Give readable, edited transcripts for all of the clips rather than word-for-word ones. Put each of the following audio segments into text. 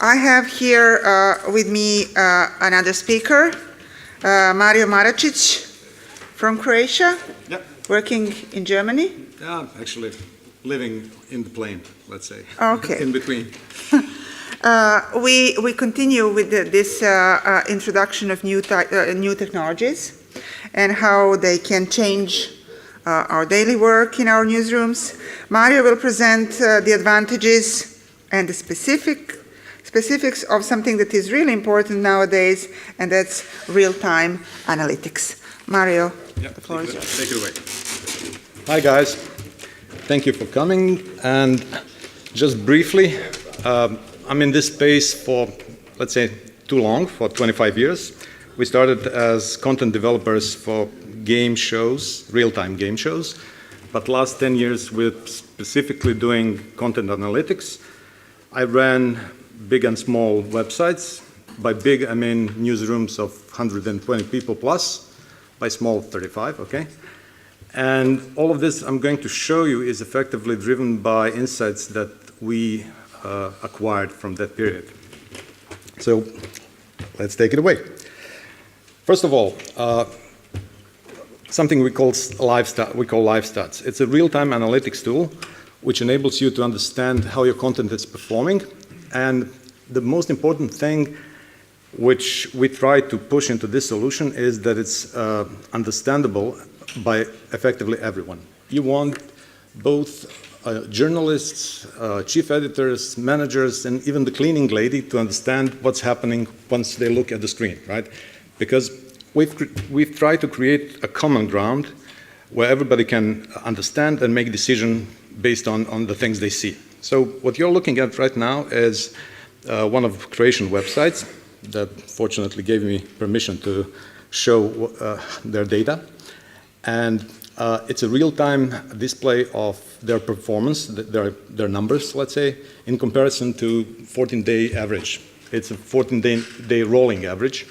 I have here with me another speaker, Mario Maračić from Croatia, working in Germany. Yeah, actually living in the plane, let's say, okay. In between. We continue with this introduction of new technologies and how they can change our daily work in our newsrooms. Mario will present the advantages and the specifics of something that is really important nowadays, and that's real-time analytics. Mario, the floor is yours. Take it away. Hi guys, thank you for coming. And just briefly, I'm in this space for, let's say, too long, for 25 years. We started as content developers for game shows, real-time game shows. But last 10 years, we're specifically doing content analytics. I ran big and small websites. By big, I mean newsrooms of 120 people plus. By small, 35, okay? And all of this I'm going to show you is effectively driven by insights that we acquired from that period. So let's take it away. First of all, something we call live stats. It's a real-time analytics tool which enables you to understand how your content is performing. And the most important thing which we try to push into this solution is that it's understandable by effectively everyone. You want both journalists, chief editors, managers, and even the cleaning lady to understand what's happening once they look at the screen, right? Because we've tried to create a common ground where everybody can understand and make decisions based on the things they see. So what you're looking at right now is one of Croatian websites that fortunately gave me permission to show their data. And it's a real-time display of their performance, their numbers, let's say, in comparison to 14-day average. It's a 14-day rolling average.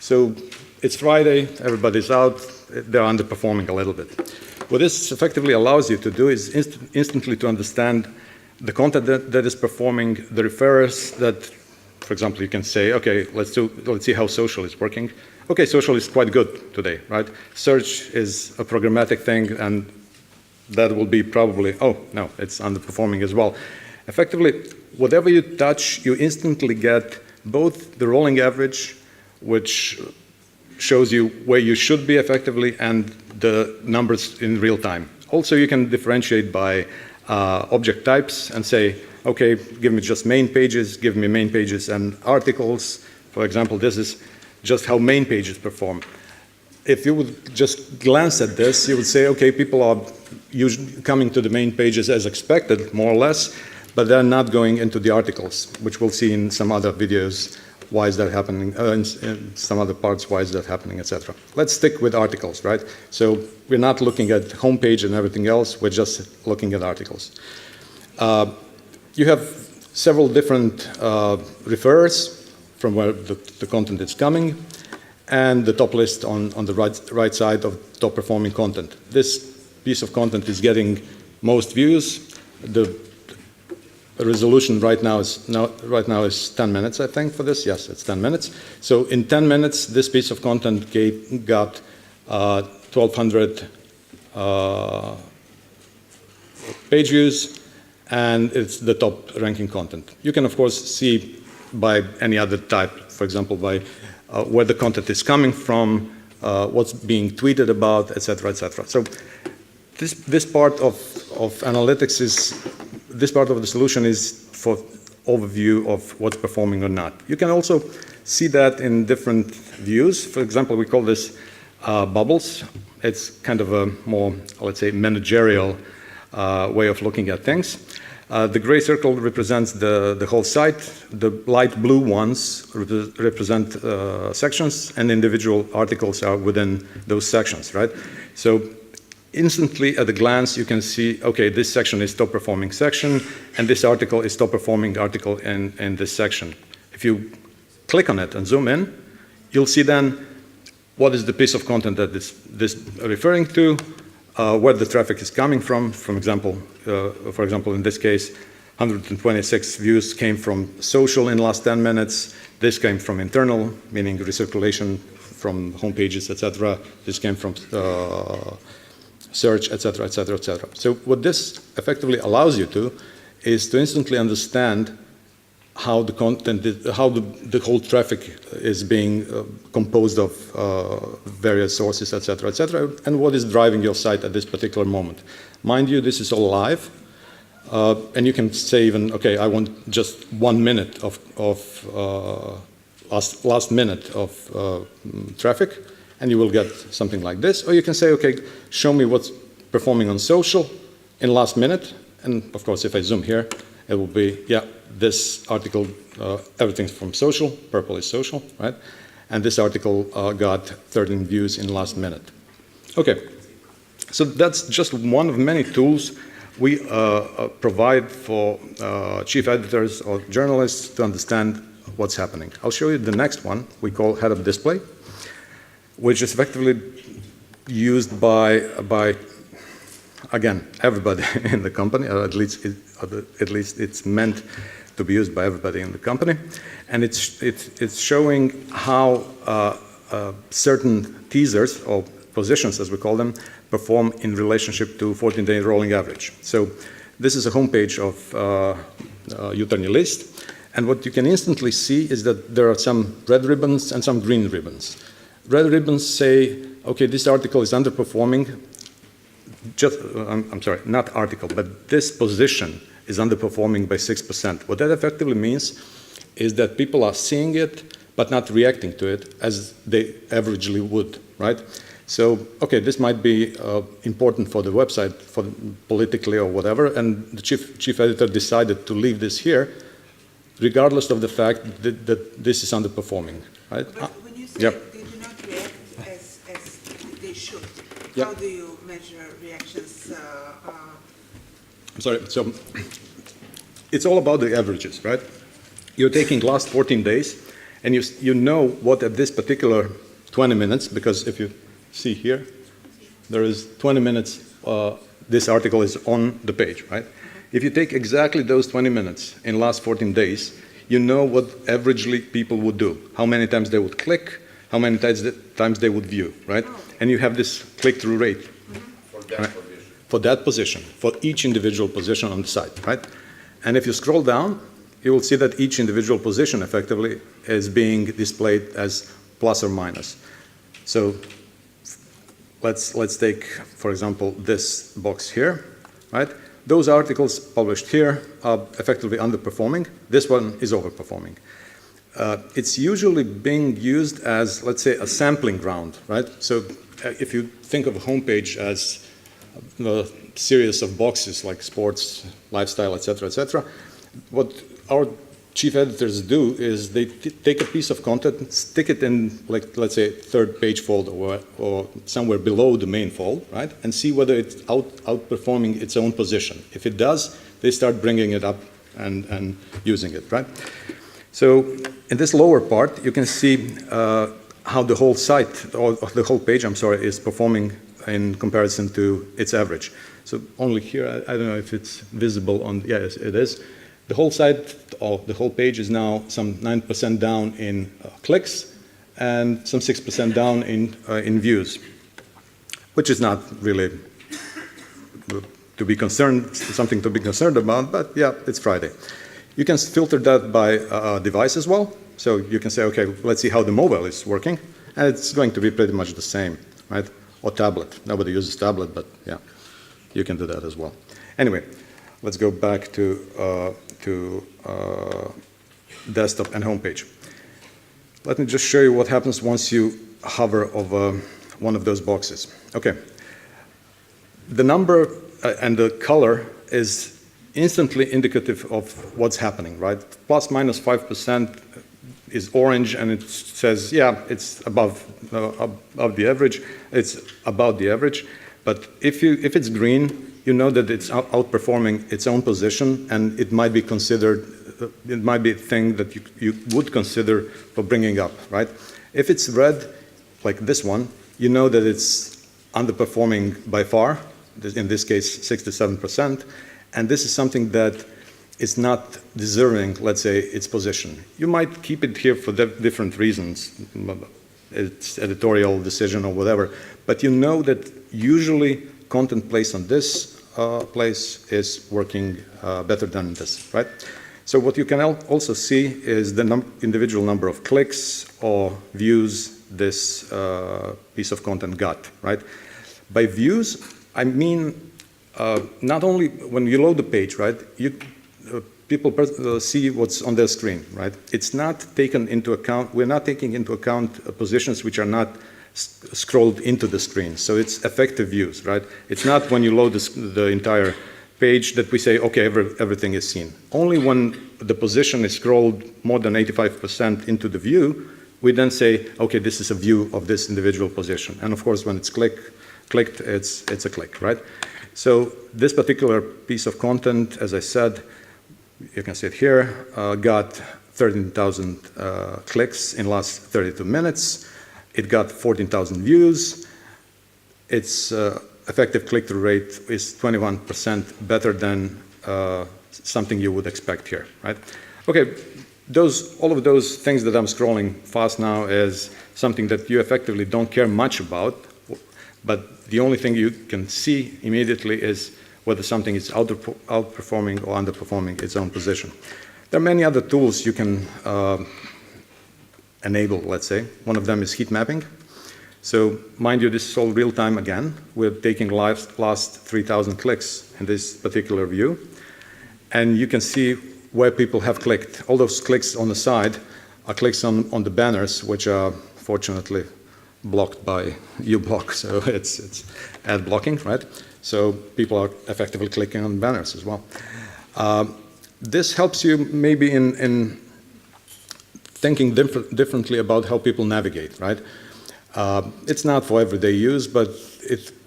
So it's Friday, everybody's out, they're underperforming a little bit. What this effectively allows you to do is instantly to understand the content that is performing, the referrers that, for example, you can say, okay, let's see how social is working. Okay, social is quite good today, right? Search is a programmatic thing, and that will be probably, oh, no, it's underperforming as well. Effectively, whatever you touch, you instantly get both the rolling average, which shows you where you should be effectively, and the numbers in real time. Also, you can differentiate by object types and say, okay, give me just main pages, give me main pages and articles. For example, this is just how main pages perform. If you would just glance at this, you would say, okay, people are usually coming to the main pages as expected, more or less, but they're not going into the articles, which we'll see in some other videos. Why is that happening? In some other parts, why is that happening, etc. Let's stick with articles, right? So we're not looking at homepage and everything else. We're just looking at articles. You have several different referrers from where the content is coming, and the top list on the right side of top performing content. This piece of content is getting most views. The resolution right now is 10 minutes, I think, for this. Yes, it's 10 minutes. So in 10 minutes, this piece of content got 1,200 page views, and it's the top ranking content. You can, of course, see by any other type, for example, by where the content is coming from, what's being tweeted about, etc., etc. So this part of analytics is, this part of the solution is for overview of what's performing or not. You can also see that in different views. For example, we call this bubbles. It's kind of a more, let's say, managerial way of looking at things. The gray circle represents the whole site. The light blue ones represent sections, and individual articles are within those sections, right? So instantly at a glance you can see, okay, this section is top performing section, and this article is top performing article in this section. If you click on it and zoom in, you'll see then what is the piece of content that this referring to, where the traffic is coming from. For example, in this case, 126 views came from social in the last 10 minutes. This came from internal, meaning recirculation from home pages, etc. This came from search, etc., etc., etc. So what this effectively allows you to is to instantly understand how the content, how the whole traffic is being composed of various sources, etc., etc., and what is driving your site at this particular moment. Mind you, this is all live, and you can say even, okay, I want just 1 minute of last minute of traffic, and you will get something like this. Or you can say, okay, show me what's performing on social in last minute, and of course, if I zoom here, it will be, yeah, this article, everything's from social, purple is social, right? And this article got 13 views in last minute. Okay, so that's just one of many tools we provide for chief editors or journalists to understand what's happening. I'll show you the next one we call head-up display, which is effectively used by again, everybody in the company, or at least it's meant to be used by everybody in the company. And it's showing how certain teasers, or positions as we call them, perform in relationship to 14-day rolling average. So this is a homepage of Jutarnji List. And what you can instantly see is that there are some red ribbons and some green ribbons. Red ribbons say, okay, this article is underperforming. I'm sorry, not article, but this position is underperforming by 6%. What that effectively means is that people are seeing it, but not reacting to it as they averagely would, right? So, okay, this might be important for the website, for politically or whatever, and the chief editor decided to leave this here, regardless of the fact that this is underperforming, right? But when you say yep. they do not react as they should, yep. How do you measure reactions? I'm sorry, so it's all about the averages, right? You're taking last 14 days, and you know what at this particular 20 minutes, because if you see here, there is 20 minutes, this article is on the page, right? If you take exactly those 20 minutes in last 14 days, you know what averagely people would do, how many times they would click, how many times they would view, right? And you have this click-through rate. For that right? position. For that position, for each individual position on the site, right? And if you scroll down, you will see that each individual position effectively is being displayed as plus or minus. So let's take, for example, this box here, right? Those articles published here are effectively underperforming. This one is overperforming. It's usually being used as, let's say, a sampling ground, right? So if you think of a homepage as a series of boxes like sports, lifestyle, etc., what our chief editors do is they take a piece of content, stick it in, like, let's say, third page fold or somewhere below the main fold, right? And see whether it's outperforming its own position. If it does, they start bringing it up and using it, right? So in this lower part, you can see how the whole site, or the whole page, I'm sorry, is performing in comparison to its average. So only here, I don't know if it's visible on, yes, it is. The whole site, or the whole page is now some 9% down in clicks and some 6% down in views, which is not really to be concerned, something to be concerned about, but yeah, it's Friday. You can filter that by device as well. So you can say, okay, let's see how the mobile is working, and it's going to be pretty much the same, right? Or tablet. Nobody uses tablet, but yeah, you can do that as well. Anyway, let's go back to desktop and homepage. Let me just show you what happens once you hover over one of those boxes. Okay. The number and the color is instantly indicative of what's happening, right? Plus minus 5% is orange, and it says, yeah, it's above the average. It's about the average. But if it's green, you know that it's outperforming its own position, and it might be considered, it might be a thing that you would consider for bringing up, right? If it's red, like this one, you know that it's underperforming by far, in this case 67%, and this is something that is not deserving, let's say, its position. You might keep it here for different reasons, it's editorial decision or whatever, but you know that usually content placed on this place is working better than this, right? So what you can also see is the individual number of clicks or views this piece of content got, right? By views, I mean not only when you load the page, right? People see what's on their screen, right? It's not taken into account, we're not taking into account positions which are not scrolled into the screen. So it's effective views, right? It's not when you load the entire page that we say, okay, everything is seen. Only when the position is scrolled more than 85% into the view, we then say, okay, this is a view of this individual position. And of course, when it's clicked, it's a click, right? So this particular piece of content, as I said, you can see it here, got 13,000 clicks in last 32 minutes. It got 14,000 views. Its effective click-through rate is 21% better than something you would expect here, right? Okay, all of those things that I'm scrolling fast now is something that you effectively don't care much about, but the only thing you can see immediately is whether something is outperforming or underperforming its own position. There are many other tools you can enable, let's say. One of them is heat mapping. So mind you, this is all real time again. We're taking last 3,000 clicks in this particular view. And you can see where people have clicked. All those clicks on the side are clicks on the banners, which are fortunately blocked by uBlock. So it's ad blocking, right? So people are effectively clicking on banners as well. This helps you maybe in thinking differently about how people navigate, right? It's not for everyday use, but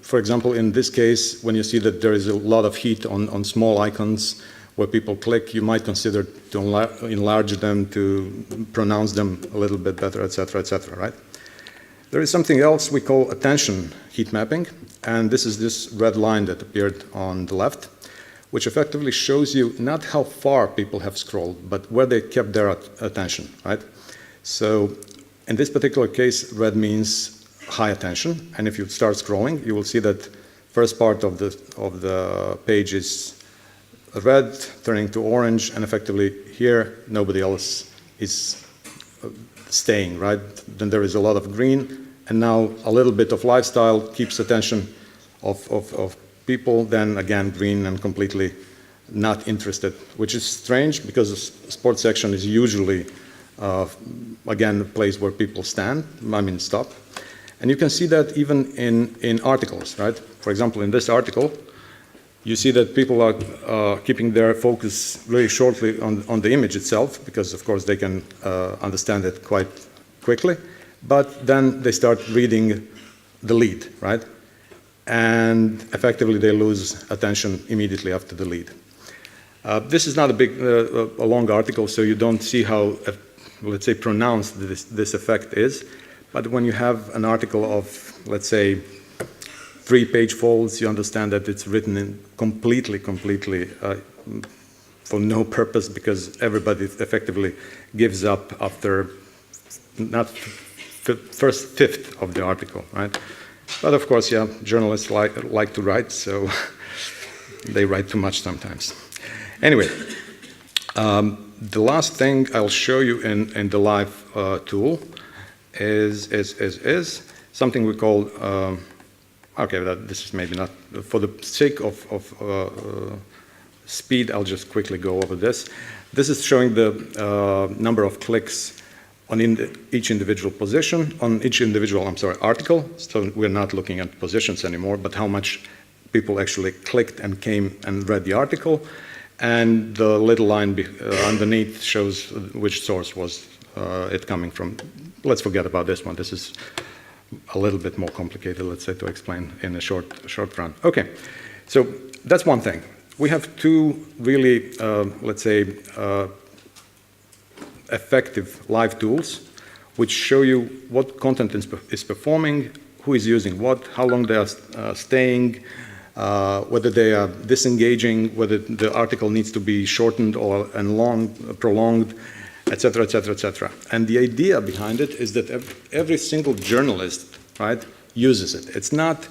for example, in this case, when you see that there is a lot of heat on small icons where people click, you might consider to enlarge them, to pronounce them a little bit better, etc., right? There is something else we call attention heat mapping, and this is this red line that appeared on the left, which effectively shows you not how far people have scrolled, but where they kept their attention, right? So in this particular case, red means high attention, and if you start scrolling, you will see that first part of the page is red turning to orange, and effectively here nobody else is staying, right? Then there is a lot of green, and now a little bit of lifestyle keeps attention of people, then again green and completely not interested, which is strange because the sports section is usually again a place where people stop. And you can see that even in articles, right? For example, in this article, you see that people are keeping their focus really shortly on the image itself, because of course they can understand it quite quickly, but then they start reading the lead, right? And effectively they lose attention immediately after the lead. This is not a long article, so you don't see how, let's say, pronounced this effect is, but when you have an article of, let's say, 3-page folds, you understand that it's written in completely for no purpose, because everybody effectively gives up after not first fifth of the article, right? But of course, yeah, journalists like to write, so they write too much sometimes. Anyway, the last thing I'll show you in the live tool is something we call, this is maybe not, for the sake of speed, I'll just quickly go over this. This is showing the number of clicks on each individual position, on each individual, article. So we're not looking at positions anymore, but how much people actually clicked and came and read the article. And the little line underneath shows which source was it coming from. Let's forget about this one. This is a little bit more complicated, let's say, to explain in a short run. Okay, so that's one thing. We have two really, let's say, effective live tools which show you what content is performing, who is using what, how long they are staying, whether they are disengaging, whether the article needs to be shortened or prolonged, etc., etc., etc. And the idea behind it is that every single journalist, right, uses it. It's not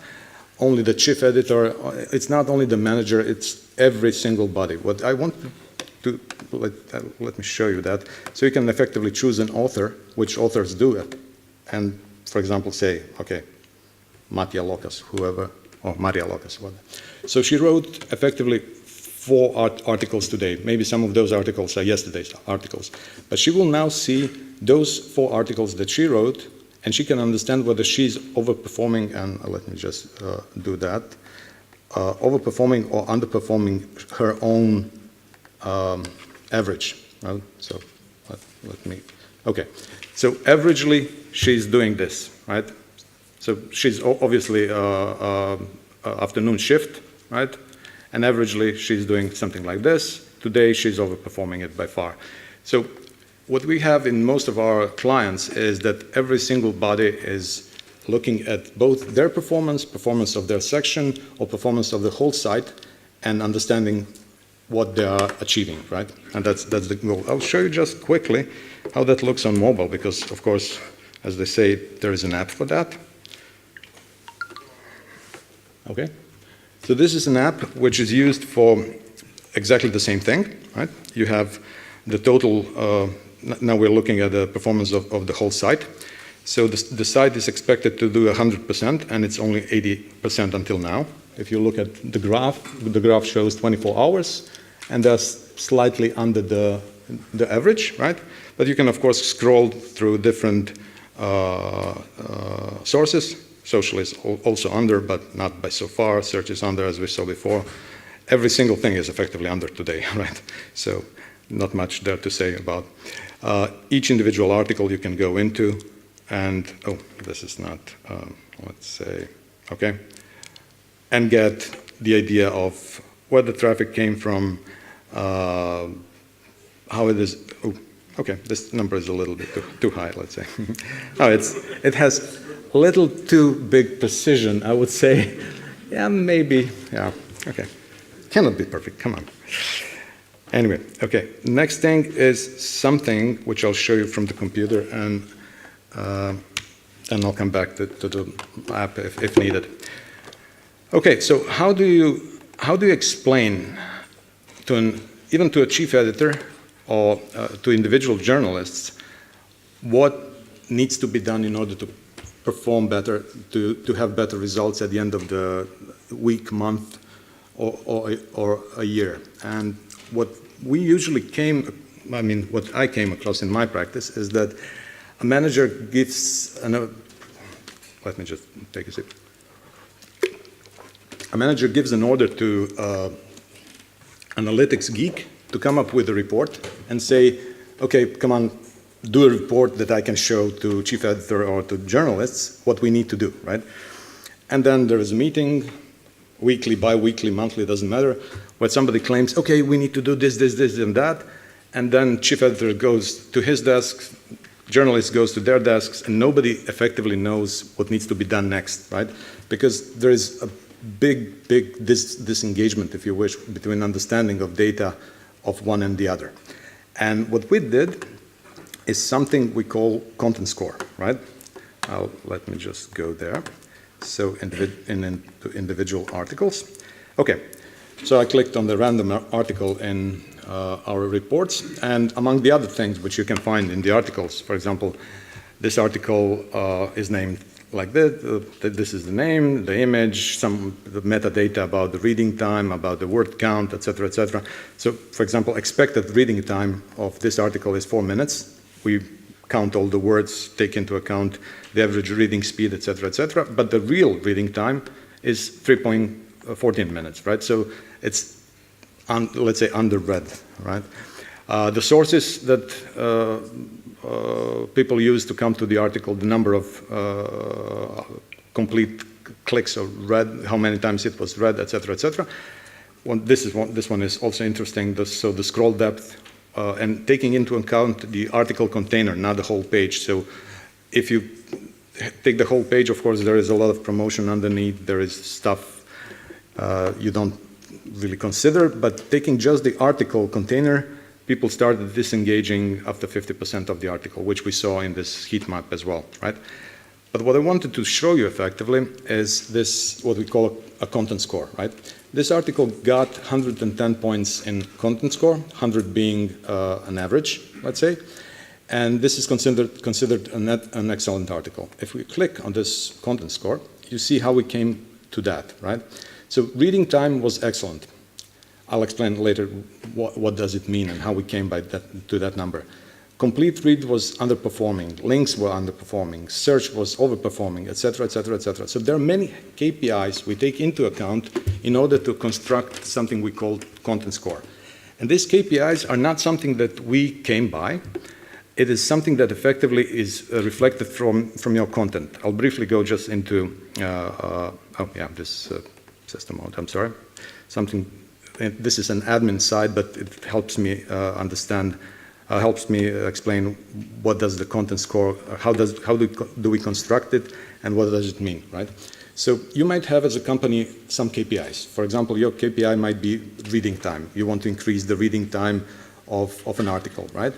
only the chief editor, it's not only the manager, it's every single body. What I want to let me show you that. So you can effectively choose an author, which authors do it, and for example say, okay, Matija Lokas, whoever, or Marija Lokas, whatever. So she wrote effectively 4 articles today. Maybe some of those articles are yesterday's articles. But she will now see those 4 articles that she wrote, and she can understand whether she's overperforming, and let me just do that, overperforming or underperforming her own average. Right? So let me, okay. So averagely, she's doing this, right? So she's obviously afternoon shift, right? And averagely, she's doing something like this. Today, she's overperforming it by far. So what we have in most of our clients is that every single body is looking at both their performance, performance of their section, or performance of the whole site, and understanding what they are achieving, right? And that's the goal. I'll show you just quickly how that looks on mobile, because, of course, as they say, there is an app for that. Okay. So this is an app which is used for exactly the same thing, right? You have the total, now we're looking at the performance of the whole site. So the site is expected to do 100%, and it's only 80% until now. If you look at the graph shows 24 hours, and that's slightly under the average, right? But you can, of course, scroll through different sources. Social is also under, but not by so far. Search is under, as we saw before. Every single thing is effectively under today, right? So not much there to say about. Each individual article you can go into, and, oh, this is not, let's say, okay, and get the idea of where the traffic came from, how it is, oh, okay, this number is a little bit too high, let's say. Oh, it has little too big precision, I would say. Yeah, maybe, yeah, okay. Cannot be perfect, come on. Anyway, okay, next thing is something which I'll show you from the computer, and I'll come back to the app if needed. Okay, so how do you explain even to a chief editor or to individual journalists what needs to be done in order to perform better, to have better results at the end of the week, month, or a year? And what we usually what I came across in my practice is that a manager gives, let me just take a sip. A manager gives an order to analytics geek to come up with a report and say, okay, come on, do a report that I can show to chief editor or to journalists what we need to do, right? And then there is a meeting, weekly, bi-weekly, monthly, doesn't matter, where somebody claims, okay, we need to do this, this, this, and that, and then chief editor goes to his desk, journalist goes to their desks, and nobody effectively knows what needs to be done next, right? Because there is a big disengagement, if you wish, between understanding of data of one and the other. And what we did is something we call content score, right? Let me just go there. So into individual articles. Okay, so I clicked on the random article in our reports, and among the other things which you can find in the articles, for example, this article is named like this. This is the name, the image, the metadata about the reading time, about the word count, etc., etc. So, for example, expected reading time of this article is 4 minutes. We count all the words, take into account the average reading speed, etc., etc. But the real reading time is 3.14 minutes, right? So it's, let's say, underread, right? The sources that people use to come to the article, the number of complete clicks or read, how many times it was read, etc., etc. This one is also interesting. So the scroll depth, and taking into account the article container, not the whole page. So if you take the whole page, of course, there is a lot of promotion underneath. There is stuff you don't really consider, but taking just the article container, people started disengaging after 50% of the article, which we saw in this heat map as well, right? But what I wanted to show you effectively is this, what we call a content score, right? This article got 110 points in content score, 100 being an average, let's say, and this is considered an excellent article. If we click on this content score, you see how we came to that, right? So reading time was excellent. I'll explain later what does it mean and how we came to that number. Complete read was underperforming, links were underperforming, search was overperforming, etc., etc., etc. So there are many KPIs we take into account in order to construct something we call content score. And these KPIs are not something that we came by. It is something that effectively is reflected from your content. I'll briefly go just into, this system mode, I'm sorry. This is an admin side, but it helps me understand, helps me explain what does the content score, how do we construct it, and what does it mean, right? So you might have as a company some KPIs. For example, your KPI might be reading time. You want to increase the reading time of an article, right?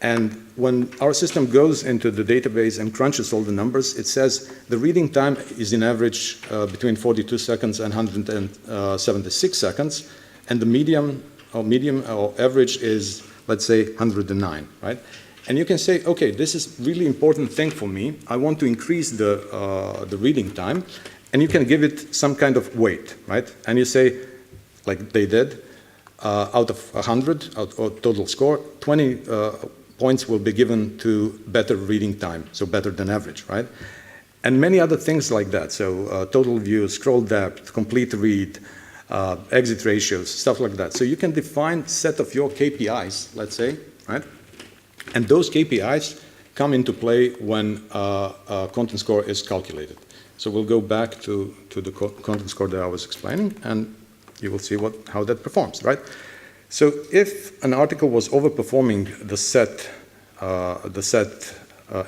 And when our system goes into the database and crunches all the numbers, it says the reading time is in average between 42 seconds and 176 seconds, and the medium or average is, let's say, 109, right? And you can say, okay, this is really important thing for me. I want to increase the reading time, and you can give it some kind of weight, right? And you say, like they did, out of 100, or total score, 20 points will be given to better reading time, so better than average, right? And many other things like that. So total view, scroll depth, complete read, exit ratios, stuff like that. So you can define set of your KPIs, let's say, right? And those KPIs come into play when content score is calculated. So we'll go back to the content score that I was explaining, and you will see how that performs, right? So if an article was overperforming the set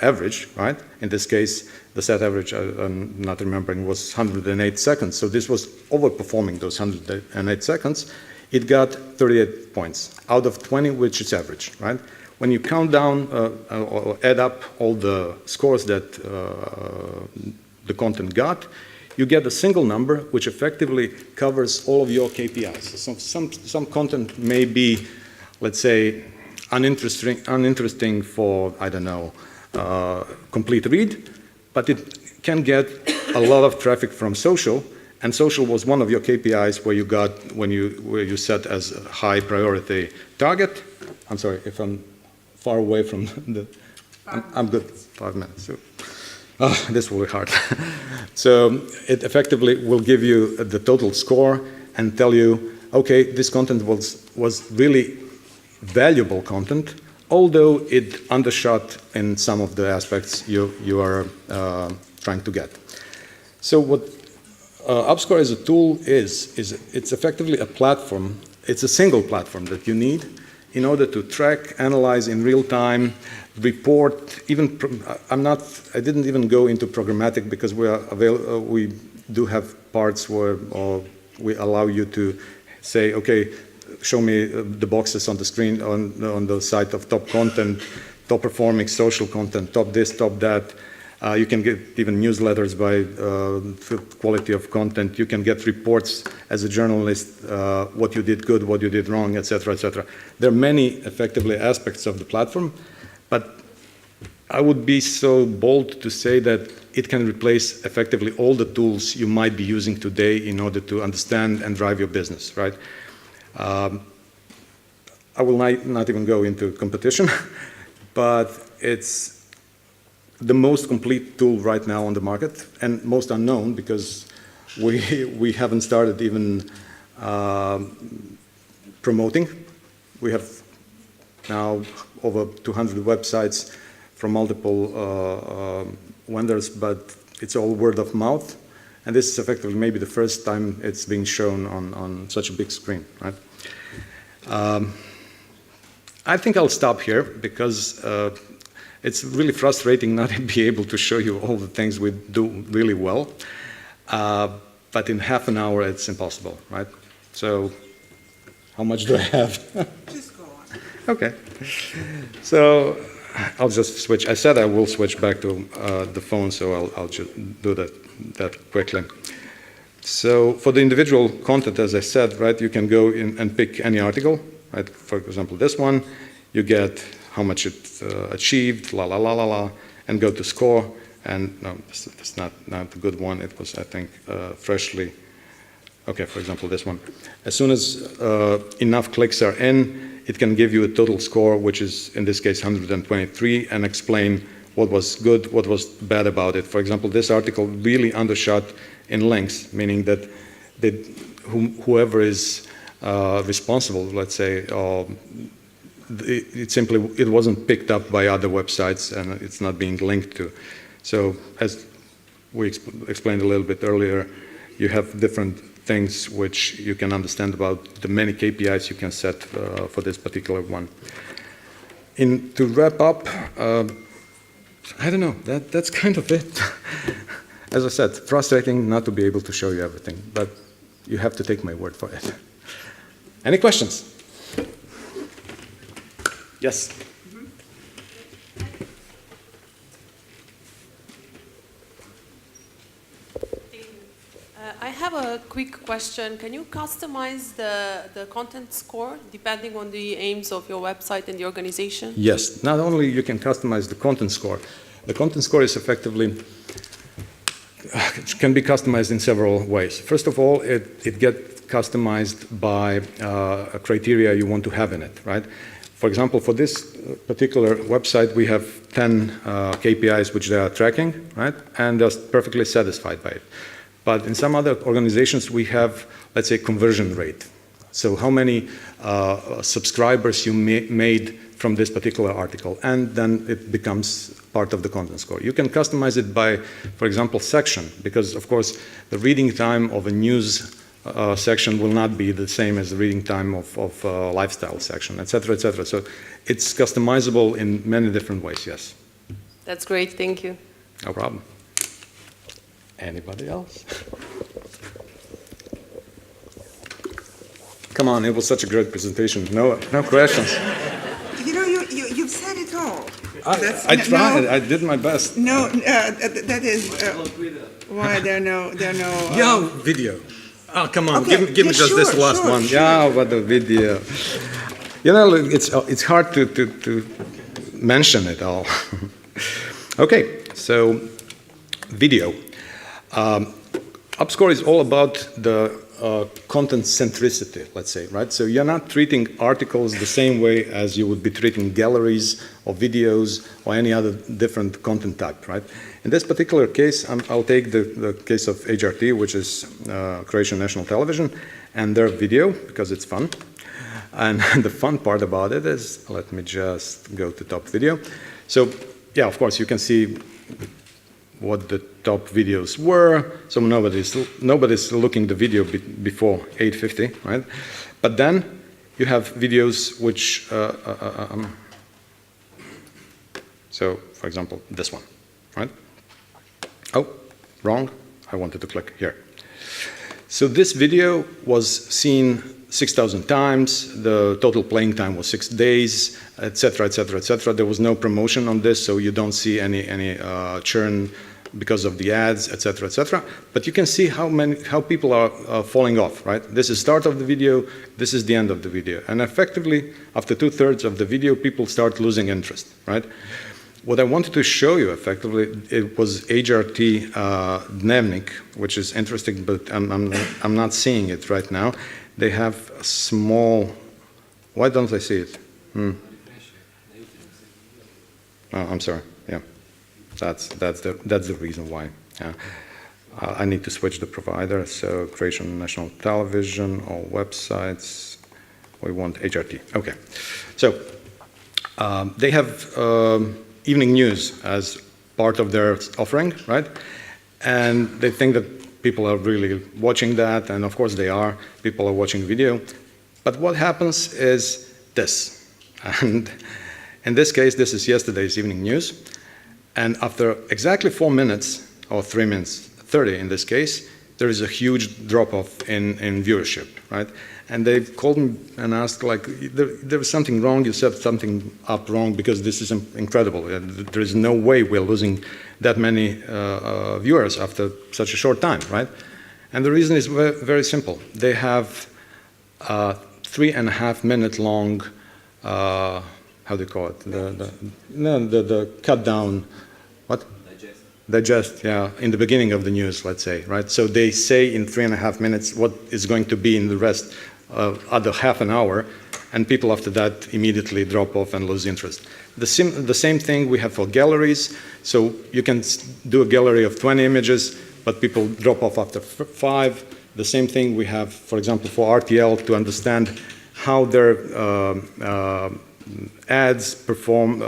average, right? In this case, the set average, I'm not remembering, was 108 seconds. So this was overperforming those 108 seconds. It got 38 points out of 20, which is average, right? When you count down or add up all the scores that the content got, you get a single number which effectively covers all of your KPIs. So some content may be, let's say, uninteresting for, I don't know, complete read, but it can get a lot of traffic from social, and social was one of your KPIs where you got where you set as a high priority target. I'm sorry if I'm far away from the. I'm good. 5 minutes. So. This will be hard. So it effectively will give you the total score and tell you, okay, this content was really valuable content, although it undershot in some of the aspects you are trying to get. So what UpScore as a tool is it's effectively a platform. It's a single platform that you need in order to track, analyze in real time, report. I didn't even go into programmatic because we do have parts where we allow you to say, okay, show me the boxes on the screen on the site of top content, top performing social content, top this, top that. You can get even newsletters by quality of content. You can get reports as a journalist, what you did good, what you did wrong, etc., etc. There are many, effectively, aspects of the platform, but I would be so bold to say that it can replace, effectively, all the tools you might be using today in order to understand and drive your business, right? I will not even go into competition, but it's the most complete tool right now on the market, and most unknown because we haven't started even promoting. We have now over 200 websites from multiple vendors, but it's all word of mouth, and this is effectively maybe the first time it's being shown on such a big screen, right? I think I'll stop here because it's really frustrating not to be able to show you all the things we do really well. but in half an hour it's impossible, right? So how much do I have? Just go on. Okay. So I'll just switch. I said I will switch back to the phone, so I'll just do that quickly. So for the individual content, as I said, right, you can go in and pick any article, right? For example, this one, you get how much it achieved, la la la la la, and go to score. And no, it's not a good one. It was, I think, freshly. Okay, for example, this one. As soon as enough clicks are in, it can give you a total score, which is, in this case, 123, and explain what was good, what was bad about it. For example, this article really undershot in links, meaning that whoever is responsible, let's say, it wasn't picked up by other websites and it's not being linked to. So as we explained a little bit earlier, you have different things which you can understand about the many KPIs you can set for this particular one. To wrap up, I don't know, that's kind of it. As I said, frustrating not to be able to show you everything, but you have to take my word for it. Any questions? Yes? I have a quick question. Can you customize the content score depending on the aims of your website and the organization? Yes. Not only you can customize the content score, the content score is effectively can be customized in several ways. First of all, it gets customized by a criteria you want to have in it, right? For example, for this particular website, we have 10 KPIs which they are tracking, right? And they're perfectly satisfied by it. But in some other organizations, we have, let's say, conversion rate. So how many subscribers you made from this particular article, and then it becomes part of the content score. You can customize it by, for example, section, because of course the reading time of a news section will not be the same as the reading time of a lifestyle section, etc., etc. So it's customizable in many different ways, yes. That's great, thank you. No problem. Anybody else? Come on, it was such a great presentation. No questions. You know, you've said it all. I tried. I did my best. No, that is why there are no. Yeah, video. Oh, come on, Okay, give me just sure, this last sure, one. sure. Yeah, but the video. You know, it's hard to mention it all. Okay, so video. UpScore is all about the content centricity, let's say, right? So you're not treating articles the same way as you would be treating galleries or videos or any other different content type, right? In this particular case, I'll take the case of HRT, which is Croatian National Television, and their video, because it's fun. And the fun part about it is, let me just go to top video. So, yeah, of course, you can see what the top videos were. So nobody's looking the video before 8:50, right? But then you have videos which, so for example, this one, right? Oh, wrong. I wanted to click here. So this video was seen 6,000 times. The total playing time was 6 days, etc., etc., etc. There was no promotion on this, so you don't see any churn because of the ads, etc., etc. But you can see how people are falling off, right? This is start of the video, this is the end of the video. And effectively, after 2/3 of the video, people start losing interest, right? What I wanted to show you effectively, it was HRT Dnevnik, which is interesting, but I'm not seeing it right now. They have a small, why don't I see it? Oh, I'm sorry, yeah. That's the reason why. I need to switch the provider. So Croatian National Television, all websites. We want HRT. Okay. So they have evening news as part of their offering, right? And they think that people are really watching that, and of course they are. People are watching video. But what happens is this. And in this case, this is yesterday's evening news. And after exactly 4 minutes, or 3 minutes 30 in this case, there is a huge drop-off in viewership, right? And they called me and asked, like, there was something wrong, you set something up wrong, because this is incredible. There is no way we're losing that many viewers after such a short time, right? And the reason is very simple. They have 3.5 minute long, how do you call it? The cut down, what? Digest, yeah, in the beginning of the news, let's say, right? So they say in 3.5 minutes what is going to be in the rest other half an hour, and people after that immediately drop off and lose interest. The same thing we have for galleries. So you can do a gallery of 20 images, but people drop off after 5. The same thing we have, for example, for RTL, to understand how their ads perform,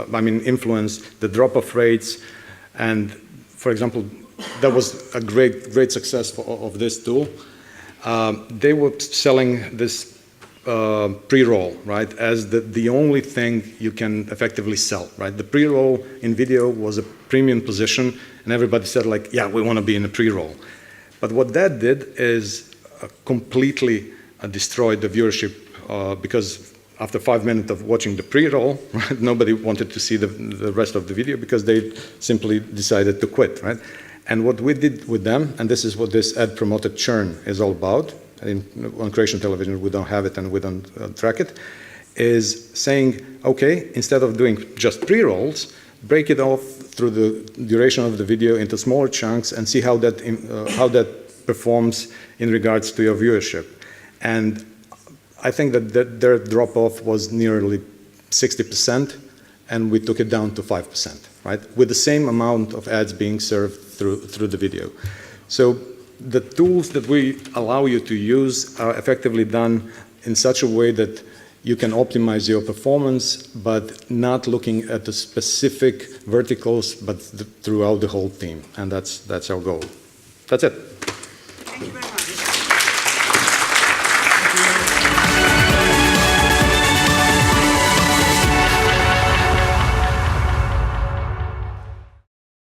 influence the drop-off rates. And for example, that was a great success of this tool. They were selling this pre-roll, right, as the only thing you can effectively sell, right? The pre-roll in video was a premium position, and everybody said, like, yeah, we want to be in a pre-roll. But what that did is completely destroyed the viewership, because after 5 minutes of watching the pre-roll, right, nobody wanted to see the rest of the video because they simply decided to quit, right? And what we did with them, and this is what this ad-promoted churn is all about, on Croatian television we don't have it and we don't track it, is saying, okay, instead of doing just pre-rolls, break it off through the duration of the video into smaller chunks and see how that performs in regards to your viewership. And I think that their drop-off was nearly 60%, and we took it down to 5%, right? With the same amount of ads being served through the video. So the tools that we allow you to use are effectively done in such a way that you can optimize your performance, but not looking at the specific verticals, but throughout the whole team. And that's our goal. That's it.